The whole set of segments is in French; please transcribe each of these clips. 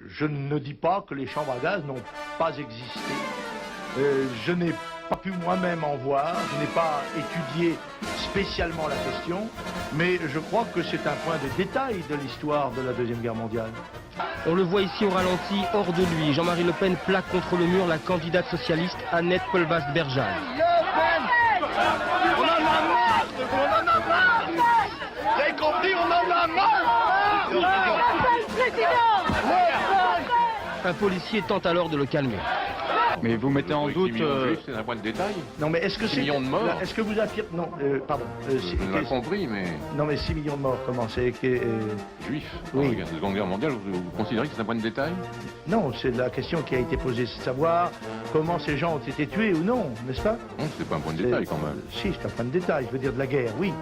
je ne dis pas que les chambres à gaz n'ont pas existé. Je n'ai pas pu moi-même en voir, je n'ai pas étudié spécialement la question, mais je crois que c'est un point de détail de l'histoire de la Deuxième Guerre mondiale. On le voit ici au ralenti, hors de lui. Jean-Marie Le Pen plaque contre le mur la candidate socialiste Annette Colbast-Bergeal. On en a marre! On en a marre! Vous avez compris, on en a marre! Un policier tente alors de le calmer. Mais vous mettez en doute... C'est un point de détail. Non mais est-ce que 6 millions de morts. Est-ce que vous affirmez... Non, pardon. On l'a compris, mais... Non mais 6 millions de morts, comment c'est que... Juifs, Oui. dans la Seconde Guerre mondiale, vous considérez que c'est un point de détail? Non, c'est la question qui a été posée, c'est de savoir comment ces gens ont été tués ou non, n'est-ce pas? Non, c'est pas un point de détail quand même. Si, c'est un point de détail, je veux dire de la guerre, oui.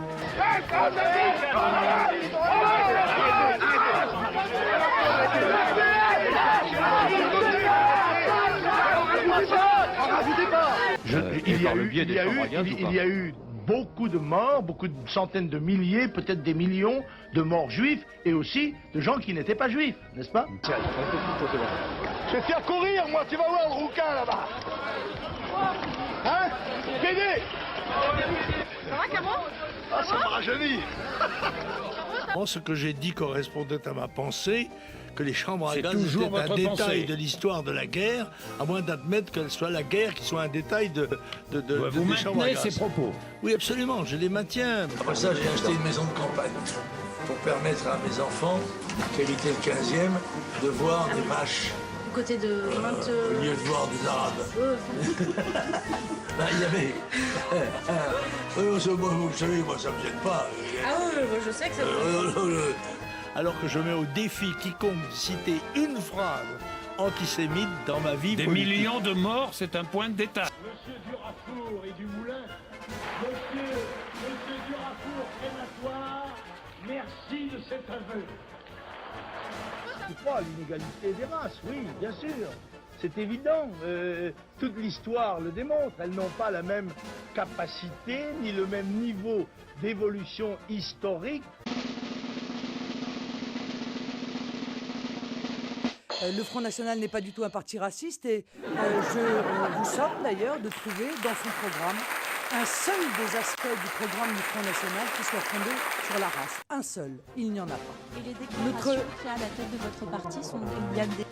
Il y a eu beaucoup de morts, beaucoup de centaines de milliers, peut-être des millions de morts juifs et aussi de gens qui n'étaient pas juifs, n'est-ce pas? Je vais te faire courir, moi, tu vas voir le rouquin là-bas. Hein? Pédé! Ça va, Caro? Ah, ça m'a rajeuni. Ce que j'ai dit correspondait à ma pensée, que les chambres à gaz étaient un détail de l'histoire de la guerre, à moins d'admettre que ce soit la guerre qui soit un détail de vous des chambres à maintenez gaz. ces propos? Oui, absolument, je les maintiens. Après ça, j'ai acheté une maison de campagne pour permettre à mes enfants, qui habitaient le 15e, de voir des vaches Du côté de au lieu de voir des Arabes. Ben, il y avait... moi, vous le savez, moi, ça me gêne pas. Ah oui, je sais que ça Alors que je mets au défi quiconque de citer une phrase antisémite dans ma vie Des politique. millions de morts, c'est un point de détail. Monsieur Durafour et Dumoulin, Monsieur Durafour crématoire, merci de cet aveu. Je crois à l'inégalité des races, oui, bien sûr. C'est évident. Toute l'histoire le démontre. Elles n'ont pas la même capacité ni le même niveau d'évolution historique. Le Front National n'est pas du tout un parti raciste et je vous somme d'ailleurs de trouver dans son programme un seul des aspects du programme du Front National qui soit fondé sur la race. Un seul. Il n'y en a pas. Et les déclarations qui à la tête de votre parti sont il y a des...